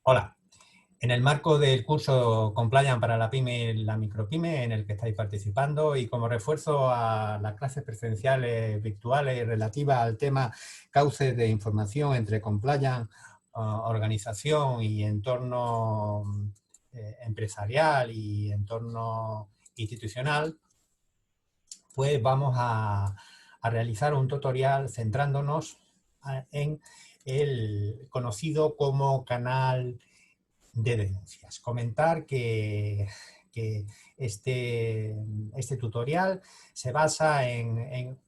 Hola, en el marco del curso Compliance para la PyME y la micropyme en el que estáis participando y como refuerzo a las clases presenciales virtuales relativas al tema cauces de información entre compliance, organización y entorno empresarial y entorno institucional, pues vamos a realizar un tutorial centrándonos en el conocido como canal de denuncias. Comentar que este tutorial se basa en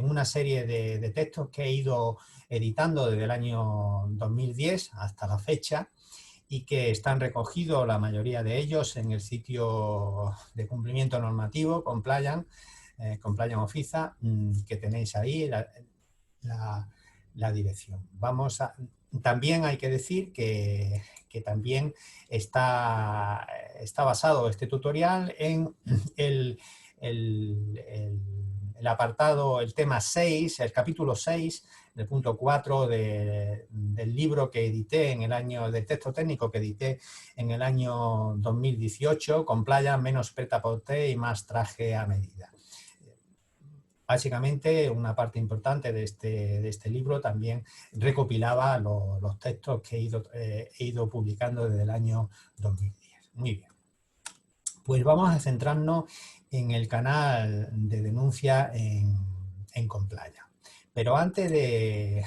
una serie de textos que he ido editando desde el año 2010 hasta la fecha y que están recogidos, la mayoría de ellos, en el sitio de cumplimiento normativo, Compliance Officer, que tenéis ahí la dirección. También hay que decir que también está basado este tutorial en el apartado, el tema 6, el capítulo 6, del punto 4 del libro que edité en el año, del texto técnico que edité en el año 2018, Compliance, menos prêt-à-porter y más traje a medida. Básicamente, una parte de este libro también recopilaba los textos que he ido publicando desde el año 2010. Muy bien. Pues vamos a centrarnos en el canal de denuncia en Compliance. Pero antes de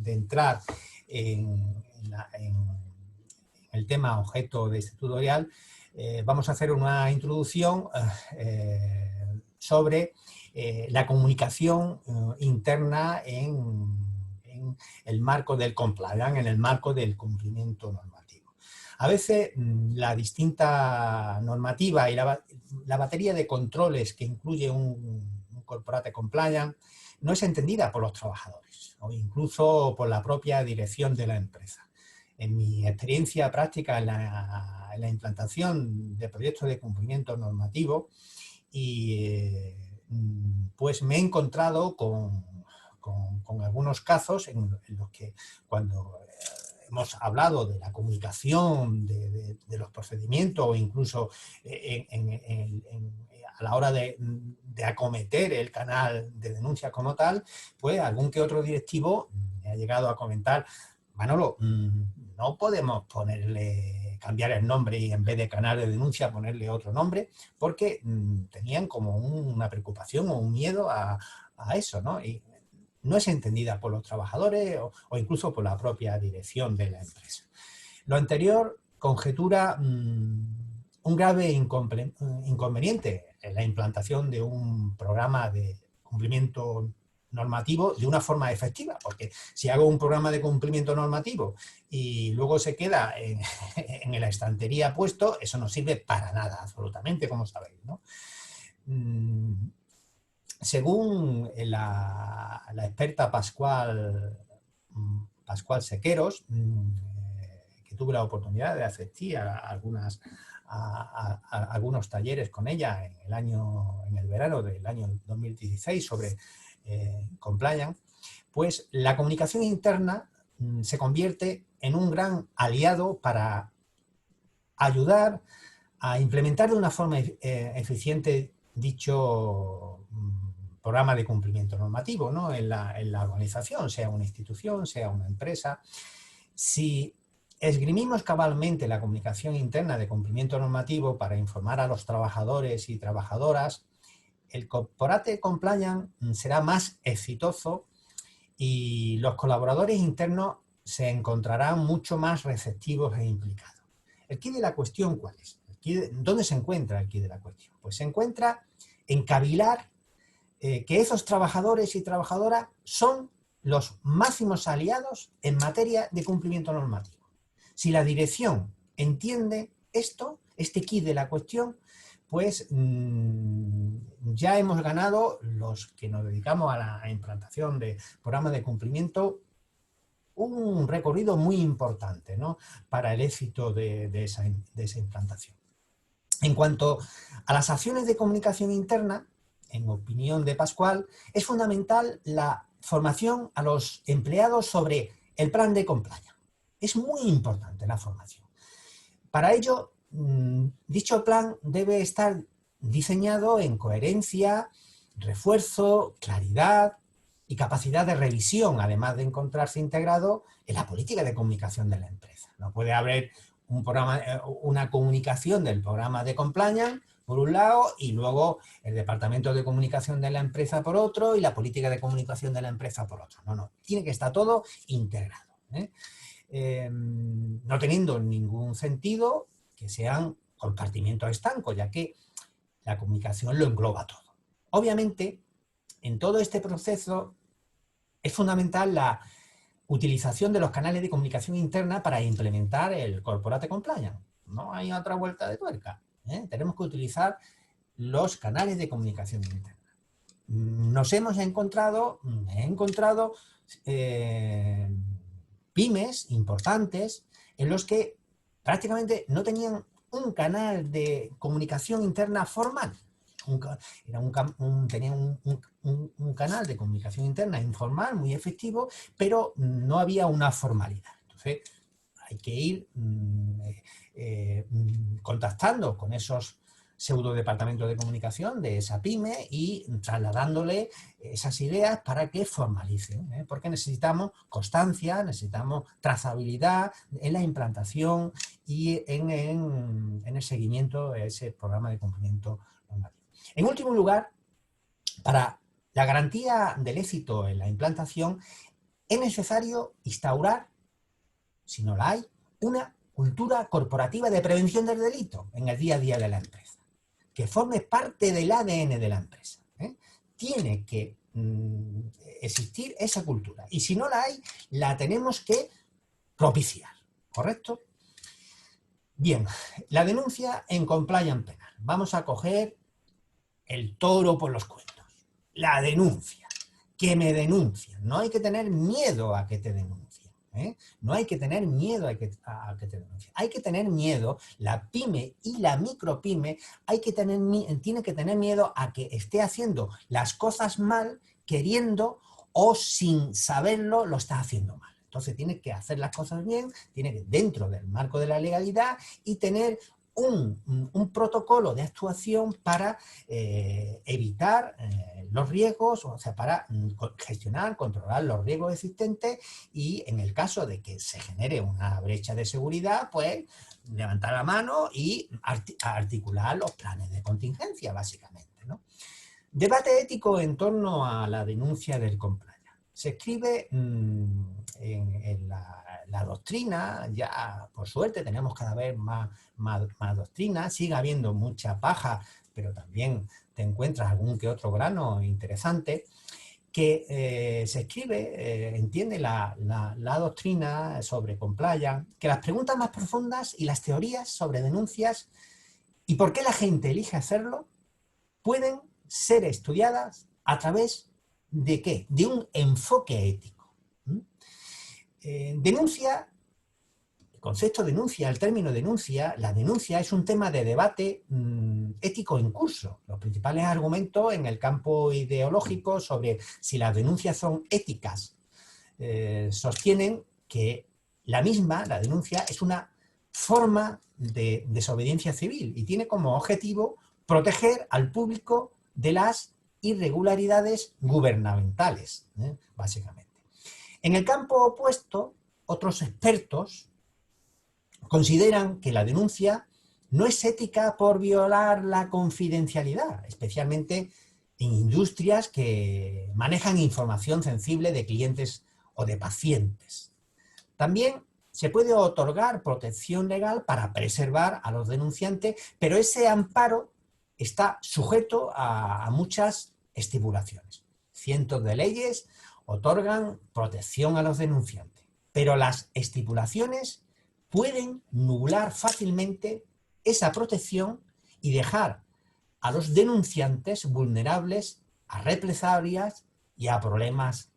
entrar en el tema objeto de este tutorial, vamos a hacer una introducción sobre la comunicación interna en el marco del compliance, en el marco del cumplimiento normativo. A veces la distinta normativa y la batería de controles que incluye un corporate compliance no es entendida por los trabajadores o incluso por la propia dirección de la empresa. En mi experiencia práctica en la implantación de proyectos de cumplimiento normativo, pues me he encontrado con algunos casos en los que cuando hemos hablado de la comunicación de los procedimientos o incluso a la hora de acometer el canal de denuncia como tal, pues algún que otro directivo me ha llegado a comentar: Manolo, no podemos cambiar el nombre y en vez de canal de denuncia ponerle otro nombre, porque tenían como una preocupación o un miedo a eso, ¿no? Y no es entendida por los trabajadores o incluso por la propia dirección de la empresa. Lo anterior conjetura un grave inconveniente en la implantación de un programa de cumplimiento normativo de una forma efectiva, porque si hago un programa de cumplimiento normativo y luego se queda en la estantería puesto, eso no sirve para nada, absolutamente, como sabéis, ¿no? Según la experta Pascual Sequeros, que tuve la oportunidad de asistir a algunos talleres con ella en el verano del año 2016 sobre compliance, pues la comunicación interna se convierte en un gran aliado para ayudar a implementar de una forma eficiente dicho programa de cumplimiento normativo, ¿no? en la organización, sea una institución, sea una empresa. Si esgrimimos cabalmente la comunicación interna de cumplimiento normativo para informar a los trabajadores y trabajadoras, el corporate compliance será más exitoso y los colaboradores internos se encontrarán mucho más receptivos e implicados. ¿El quid de la cuestión cuál es? ¿Dónde se encuentra el quid de la cuestión? Pues se encuentra en cavilar que esos trabajadores y trabajadoras son los máximos aliados en materia de cumplimiento normativo. Si la dirección entiende esto, este quid de la cuestión, pues ya hemos ganado, los que nos dedicamos a la implantación de programas de cumplimiento, un recorrido muy importante, ¿no?, para el éxito de esa implantación. En cuanto a las acciones de comunicación interna, en opinión de Pascual, es fundamental la formación a los empleados sobre el plan de compliance. Es muy importante la formación. Para ello, dicho plan debe estar diseñado en coherencia, refuerzo, claridad y capacidad de revisión, además de encontrarse integrado en la política de comunicación de la empresa. No puede haber una comunicación del programa de compliance por un lado y luego el departamento de comunicación de la empresa por otro y la política de comunicación de la empresa por otro. No, tiene que estar todo integrado, no teniendo ningún sentido que sean compartimientos estancos, ya que la comunicación lo engloba todo. Obviamente, en todo este proceso es fundamental la utilización de los canales de comunicación interna para implementar el Corporate Compliance. No hay otra vuelta de tuerca. Tenemos que utilizar los canales de comunicación interna. He encontrado pymes importantes en los que prácticamente no tenían un canal de comunicación interna formal. Tenían un canal de comunicación interna informal, muy efectivo, pero no había una formalidad. Entonces, hay que ir contactando con esos pseudo departamentos de comunicación de esa pyme y trasladándole esas ideas para que formalicen, porque necesitamos constancia, necesitamos trazabilidad en la implantación y en el seguimiento de ese programa de cumplimiento normativo. En último lugar, para la garantía del éxito en la implantación es necesario instaurar, si no la hay, una cultura corporativa de prevención del delito en el día a día de la empresa, que forme parte del ADN de la empresa. Tiene que existir esa cultura y si no la hay, la tenemos que propiciar, ¿correcto? Bien, la denuncia en compliance penal. Vamos a coger el toro por los cuernos. La denuncia. Que me denuncian. No hay que tener miedo a que te denuncien. No hay que tener miedo a que te denuncien. Hay que tener miedo, la pyme y la micropyme, tiene que tener miedo a que esté haciendo las cosas mal, queriendo o sin saberlo lo está haciendo mal. Entonces tiene que hacer las cosas bien, tiene que dentro del marco de la legalidad y tener un protocolo de actuación para evitar los riesgos, o sea, para gestionar, controlar los riesgos existentes y en el caso de que se genere una brecha de seguridad, pues levantar la mano y articular los planes de contingencia, básicamente, ¿no? Debate ético en torno a la denuncia del compliance. Se escribe en la doctrina, ya por suerte tenemos cada vez más doctrina, sigue habiendo mucha paja, pero también te encuentras algún que otro grano interesante, que se escribe, entiende la doctrina sobre compliance, que las preguntas más profundas y las teorías sobre denuncias y por qué la gente elige hacerlo pueden ser estudiadas a través ¿de qué? De un enfoque ético. Denuncia, el concepto denuncia, el término denuncia, la denuncia es un tema de debate ético en curso. Los principales argumentos en el campo ideológico sobre si las denuncias son éticas sostienen que la denuncia, es una forma de desobediencia civil y tiene como objetivo proteger al público de las irregularidades gubernamentales, básicamente. En el campo opuesto, otros expertos consideran que la denuncia no es ética por violar la confidencialidad, especialmente en industrias que manejan información sensible de clientes o de pacientes. También se puede otorgar protección legal para preservar a los denunciantes, pero ese amparo está sujeto a muchas estipulaciones. Cientos de leyes otorgan protección a los denunciantes, pero las estipulaciones pueden nublar fácilmente esa protección y dejar a los denunciantes vulnerables a represalias y a problemas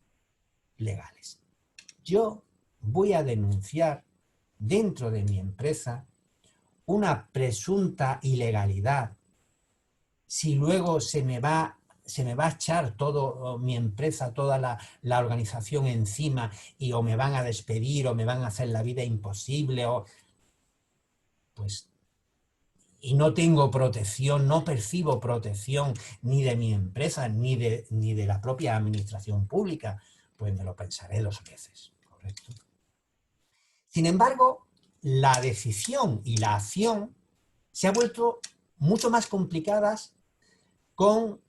legales. Yo voy a denunciar dentro de mi empresa una presunta ilegalidad si luego se me va se me va a echar todo mi empresa, toda la organización encima y o me van a despedir o me van a hacer la vida imposible pues, y no tengo protección, no percibo protección ni de mi empresa ni de la propia administración pública, pues me lo pensaré 2 veces, ¿correcto? Sin embargo, la decisión y la acción se han vuelto mucho más complicadas con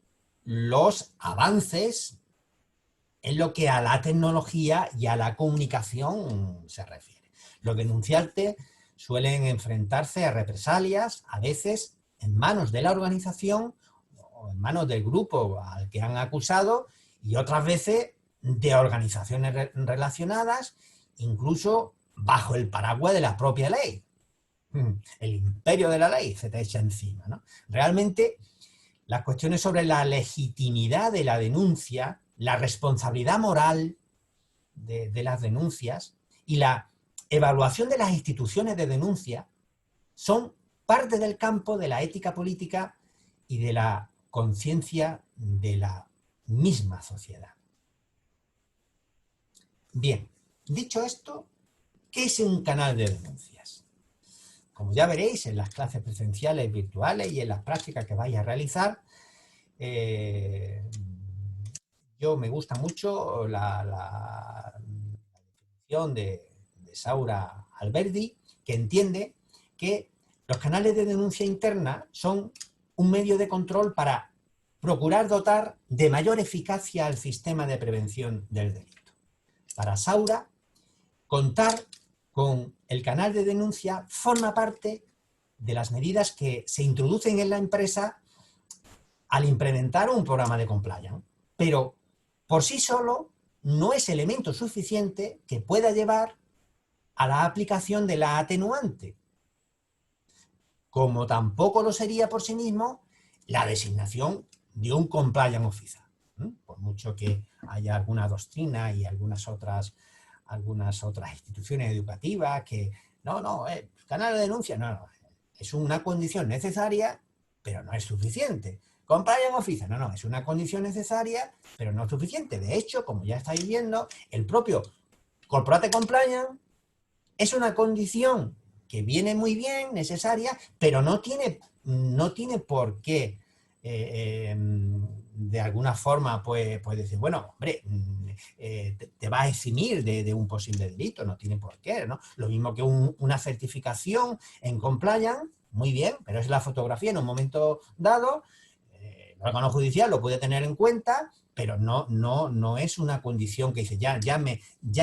los avances en lo que a la tecnología y a la comunicación se refiere. Los denunciantes suelen enfrentarse a represalias, a veces en manos de la organización o en manos del grupo al que han acusado, y otras veces de organizaciones relacionadas, incluso bajo el paraguas de la propia ley. El imperio de la ley se te echa encima, ¿no? Realmente, las cuestiones sobre la legitimidad de la denuncia, la responsabilidad moral de las denuncias y la evaluación de las instituciones de denuncia son parte del campo de la ética política y de la conciencia de la misma sociedad. Bien, dicho esto, ¿qué es un canal de denuncias? Como ya veréis en las clases presenciales, virtuales y en las prácticas que vais a realizar, yo me gusta mucho la definición de Saura Alberdi, que entiende que los canales de denuncia interna son un medio de control para procurar dotar de mayor eficacia al sistema de prevención del delito. Para Saura, contar con el canal de denuncia forma parte de las medidas que se introducen en la empresa al implementar un programa de compliance, pero por sí solo no es elemento suficiente que pueda llevar a la aplicación de la atenuante, como tampoco lo sería por sí mismo la designación de un compliance officer, por mucho que haya alguna doctrina y algunas otras instituciones educativas que canal de denuncia, no, es una condición necesaria, pero no es suficiente. Compliance officer, no, es una condición necesaria, pero no es suficiente. De hecho, como ya estáis viendo, el propio Corporate Compliance es una condición que viene muy bien, necesaria, pero no tiene por qué, de alguna forma, pues decir, bueno, hombre, te va a eximir de un posible delito, no tiene por qué, ¿no? Lo mismo que una certificación en compliance, muy bien, pero es la fotografía en un momento dado, el órgano judicial lo puede tener en cuenta, pero no es una condición que dice, ya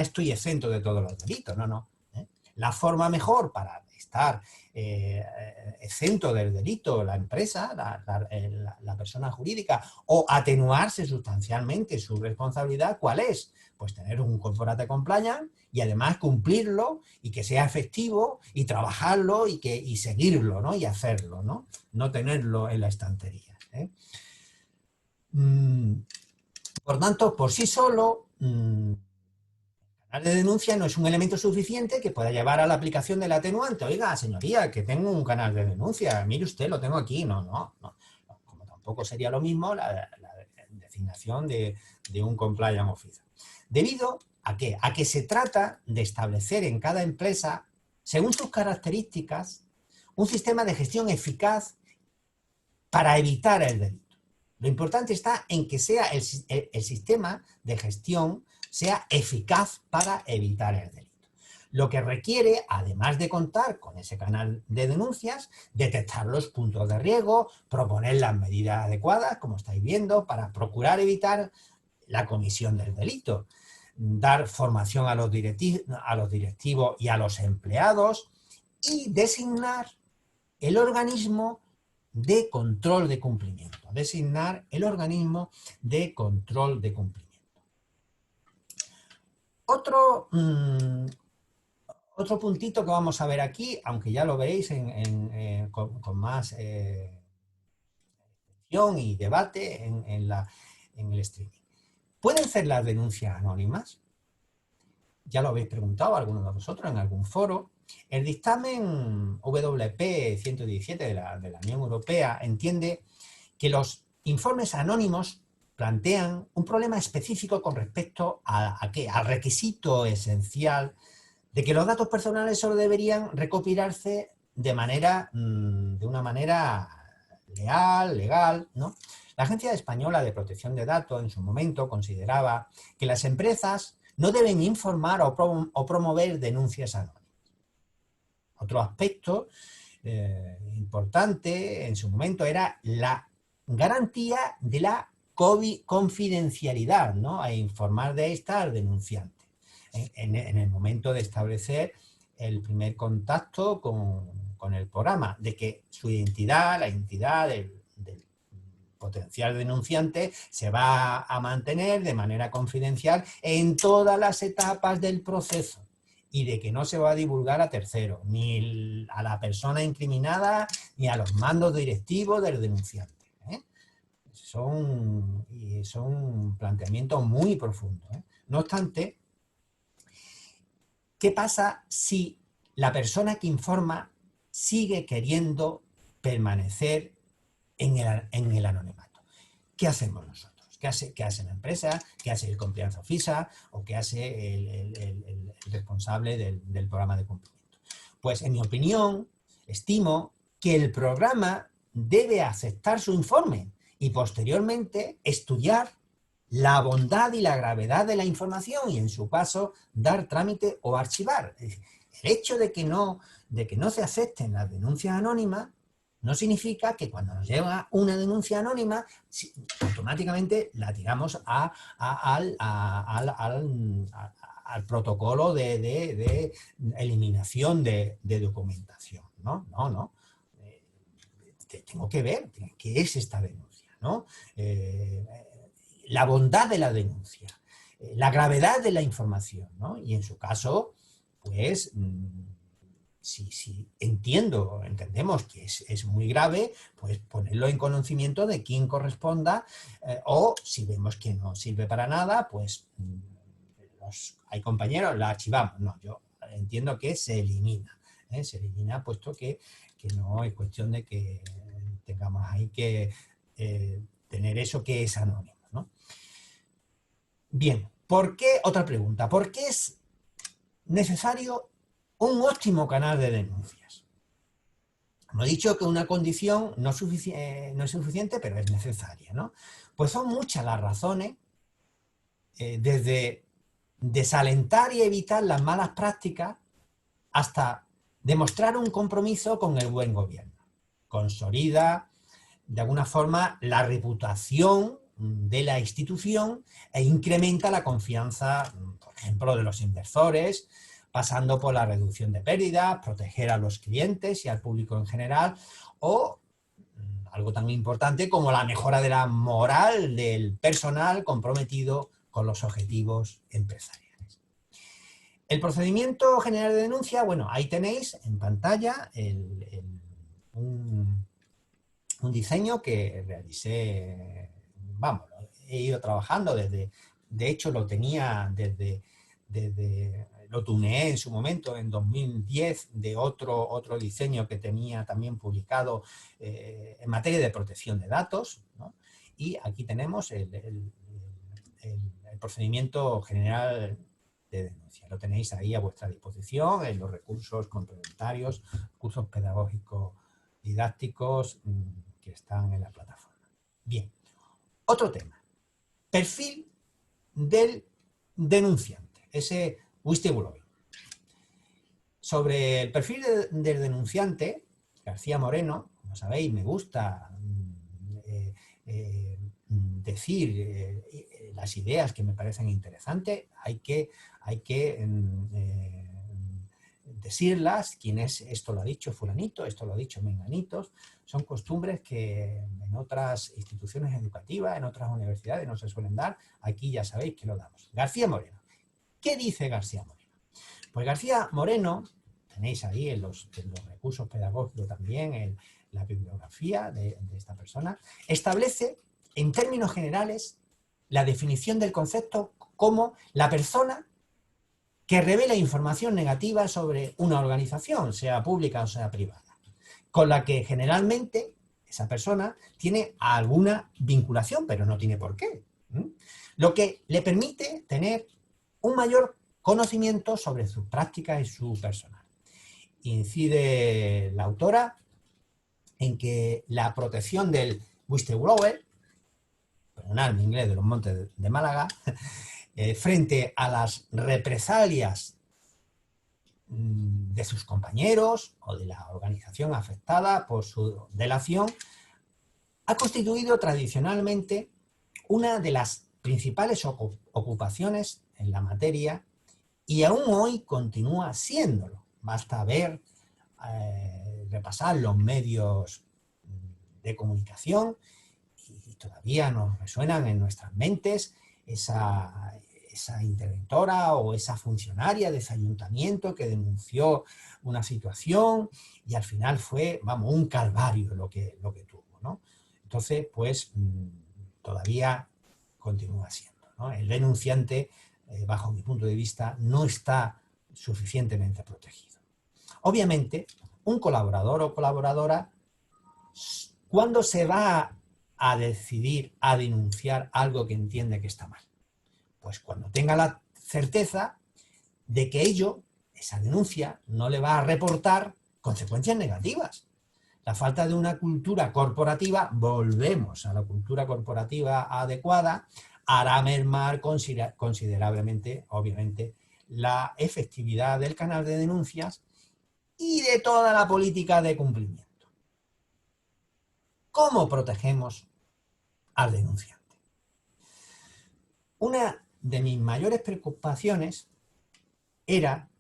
estoy exento de todos los delitos, no. La forma mejor para estar exento del delito, la empresa, la persona jurídica, o atenuarse sustancialmente su responsabilidad, ¿cuál es? Pues tener un corporate compliance y además cumplirlo y que sea efectivo y trabajarlo y seguirlo, ¿no? Y hacerlo, ¿no? No tenerlo en la estantería, ¿eh? Por tanto, por sí solo, el canal de denuncia no es un elemento suficiente que pueda llevar a la aplicación del atenuante. Oiga, señoría, que tengo un canal de denuncia, mire usted, lo tengo aquí. No. Como tampoco sería lo mismo la designación de un compliance officer. ¿Debido a qué? A que se trata de establecer en cada empresa, según sus características, un sistema de gestión eficaz para evitar el delito. Lo importante está en que sea el sistema de gestión sea eficaz para evitar el delito. Lo que requiere, además de contar con ese canal de denuncias, detectar los puntos de riesgo, proponer las medidas adecuadas, como estáis viendo, para procurar evitar la comisión del delito, dar formación a los directivos y a los empleados y designar el organismo de control de cumplimiento. Otro puntito que vamos a ver aquí, aunque ya lo veréis con más extensión y debate en el streaming. ¿Pueden ser las denuncias anónimas? Ya lo habéis preguntado algunos de vosotros en algún foro. El dictamen WP 117 de la Unión Europea entiende que los informes anónimos plantean un problema específico con respecto al requisito esencial de que los datos personales solo deberían recopilarse de una manera legal, ¿no? La Agencia Española de Protección de Datos en su momento consideraba que las empresas no deben informar o promover denuncias anónimas. Otro aspecto importante en su momento era la garantía de la confidencialidad, ¿no? A informar de esta al denunciante. En el momento de establecer el primer contacto con el programa, de que su identidad, la identidad del potencial denunciante, se va a mantener de manera confidencial en todas las etapas del proceso y de que no se va a divulgar a terceros, ni a la persona incriminada, ni a los mandos directivos del denunciante. Son planteamientos muy profundos. No obstante, ¿qué pasa si la persona que informa sigue queriendo permanecer en el anonimato? ¿Qué hacemos nosotros? ¿Qué hace la empresa? ¿Qué hace el compliance officer? ¿O qué hace el responsable del programa de cumplimiento? Pues, en mi opinión, estimo que el programa debe aceptar su informe y posteriormente estudiar la bondad y la gravedad de la información y, en su caso, dar trámite o archivar. El hecho de que no se acepten las denuncias anónimas no significa que cuando nos llega una denuncia anónima automáticamente la tiramos al protocolo de eliminación de documentación. No. Tengo que ver qué es esta denuncia, ¿no? La bondad de la denuncia, la gravedad de la información, ¿no? Y en su caso, pues, si entendemos que es muy grave, pues ponerlo en conocimiento de quien corresponda, o si vemos que no sirve para nada, pues hay compañeros, la archivamos. No, yo entiendo que se elimina, puesto que no es cuestión de que tengamos ahí que tener eso que es anónimo, ¿no? Bien, ¿por qué? Otra pregunta, ¿por qué es necesario un óptimo canal de denuncias? Hemos dicho que una condición no es suficiente, pero es necesaria, ¿no? Pues son muchas las razones, desde desalentar y evitar las malas prácticas hasta demostrar un compromiso con el buen gobierno. Consolida, de alguna forma, la reputación de la institución e incrementa la confianza, por ejemplo, de los inversores, pasando por la reducción de pérdidas, proteger a los clientes y al público en general, o algo tan importante como la mejora de la moral del personal comprometido con los objetivos empresariales. El procedimiento general de denuncia, bueno, ahí tenéis en pantalla un diseño que realicé, vamos, he ido trabajando de hecho lo tenía lo tuneé en su momento, en 2010, de otro diseño que tenía también publicado en materia de protección de datos, ¿no? Y aquí tenemos el procedimiento general de denuncia. Lo tenéis ahí a vuestra disposición en los recursos complementarios, cursos pedagógicos didácticos que están en la plataforma. Bien, otro tema. Perfil del denunciante, ese whistleblower. Sobre el perfil del denunciante, García Moreno, como sabéis, me gusta decir las ideas que me parecen interesantes, hay que decirlas. Quién es, esto lo ha dicho fulanito, esto lo ha dicho menganitos. Son costumbres que en otras instituciones educativas, en otras universidades no se suelen dar. Aquí ya sabéis que lo damos. García Moreno. ¿Qué dice García Moreno? Pues García Moreno, tenéis ahí en los recursos pedagógicos también, en la bibliografía de esta persona, establece en términos generales la definición del concepto como la persona que revela información negativa sobre una organización, sea pública o sea privada, con la que generalmente esa persona tiene alguna vinculación, pero no tiene por qué. Lo que le permite tener un mayor conocimiento sobre sus prácticas y su personal. Incide la autora en que la protección del whistleblower, perdonad mi inglés de los Montes de Málaga, frente a las represalias de sus compañeros o de la organización afectada por su delación, ha constituido tradicionalmente una de las principales ocupaciones en la materia y aún hoy continúa siéndolo. Basta ver, repasar los medios de comunicación y todavía nos resuenan en nuestras mentes esa interventora o esa funcionaria de ese ayuntamiento que denunció una situación y al final fue, vamos, un calvario lo que tuvo, ¿no? Entonces, pues, todavía continúa siendo, ¿no? El denunciante, bajo mi punto de vista, no está suficientemente protegido. Obviamente, un colaborador o colaboradora, ¿cuándo se va a decidir a denunciar algo que entiende que está mal? Pues cuando tenga la certeza de que esa denuncia, no le va a reportar consecuencias negativas. La falta de una cultura corporativa, volvemos a la cultura corporativa adecuada, hará mermar considerablemente, obviamente, la efectividad del canal de denuncias y de toda la política de cumplimiento. ¿Cómo protegemos al denunciante? Una de mis mayores preocupaciones era,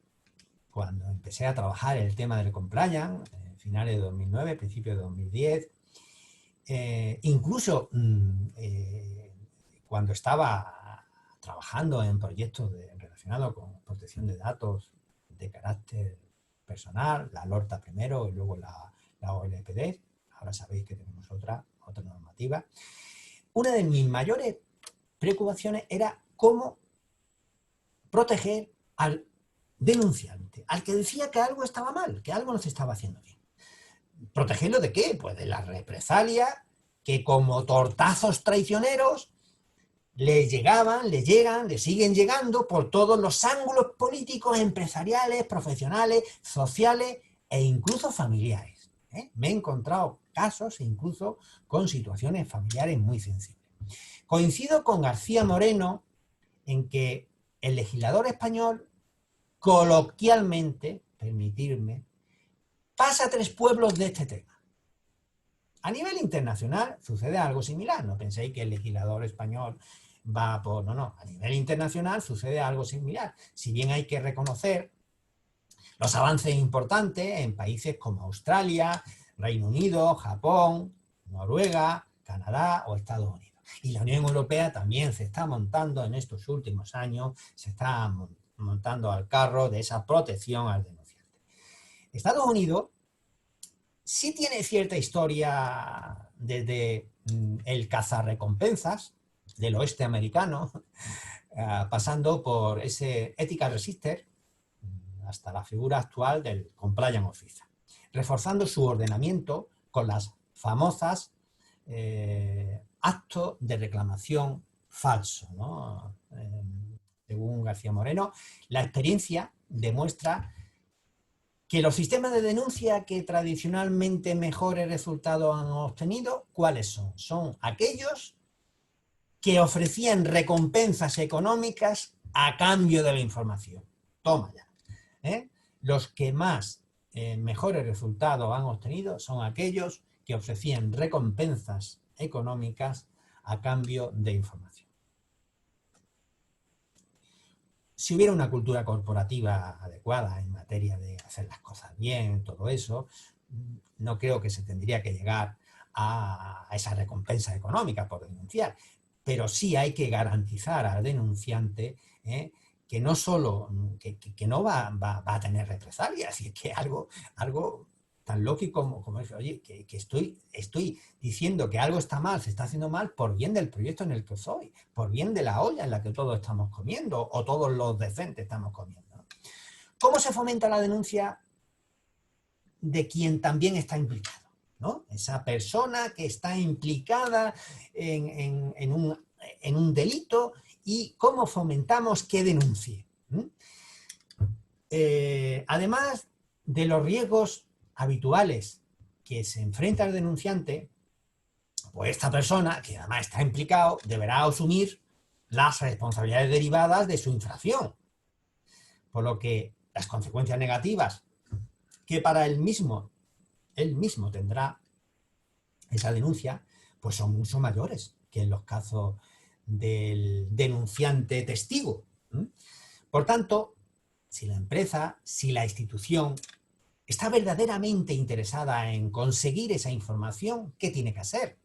cuando empecé a trabajar el tema del compliance, finales de 2009, principios de 2010, incluso cuando estaba trabajando en proyectos relacionados con protección de datos de carácter personal, la LORTA primero y luego la OLPD, ahora sabéis que tenemos otra normativa. Una de mis mayores preocupaciones era cómo proteger al denunciante, al que decía que algo estaba mal, que algo no se estaba haciendo bien. ¿Protegerlo de qué? Pues de las represalias que como tortazos traicioneros le llegaban, le llegan, le siguen llegando por todos los ángulos políticos, empresariales, profesionales, sociales e incluso familiares. Me he encontrado casos incluso con situaciones familiares muy sensibles. Coincido con García Moreno en que el legislador español, coloquialmente, permitirme, pasa 3 pueblos de este tema. A nivel internacional sucede algo similar. No penséis que el legislador español va por... No. A nivel internacional sucede algo similar. Si bien hay que reconocer los avances importantes en países como Australia, Reino Unido, Japón, Noruega, Canadá o Estados Unidos. Y la Unión Europea también se está montando en estos últimos años, se está montando al carro de esa protección al denunciante. Estados Unidos sí tiene cierta historia desde el cazarrecompensas del oeste americano, pasando por ese Ethical Resistor hasta la figura actual del Compliance Officer, reforzando su ordenamiento con las famosas actos de reclamación falso, ¿no? Según García Moreno, la experiencia demuestra que los sistemas de denuncia que tradicionalmente mejores resultados han obtenido, ¿cuáles son? Son aquellos que ofrecían recompensas económicas a cambio de la información. Toma ya. Los que más mejores resultados han obtenido son aquellos que ofrecían recompensas económicas a cambio de información. Si hubiera una cultura corporativa adecuada en materia de hacer las cosas bien, todo eso, no creo que se tendría que llegar a esa recompensa económica por denunciar, pero sí hay que garantizar al denunciante que no solo, que no va a tener represalias, y es que algo tan lógico como es, oye, que estoy diciendo que algo está mal, se está haciendo mal por bien del proyecto en el que soy, por bien de la olla en la que todos estamos comiendo, o todos los decentes estamos comiendo, ¿no? ¿Cómo se fomenta la denuncia de quien también está implicado? ¿no? Esa persona que está implicada en un delito y cómo fomentamos que denuncie. Además de los riesgos habituales que se enfrenta el denunciante, pues esta persona, que además está implicado, deberá asumir las responsabilidades derivadas de su infracción. Por lo que las consecuencias negativas que para él mismo tendrá esa denuncia, pues son mucho mayores que en los casos del denunciante testigo. Por tanto, si la empresa, si la institución está verdaderamente interesada en conseguir esa información, ¿qué tiene que hacer?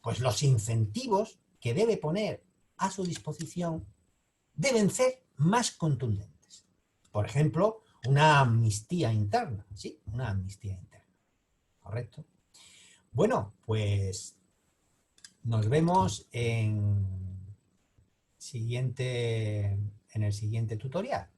Pues los incentivos que debe poner a su disposición deben ser más contundentes. Por ejemplo, una amnistía interna, ¿sí? Una amnistía interna, ¿correcto? Bueno, pues nos vemos en el siguiente tutorial.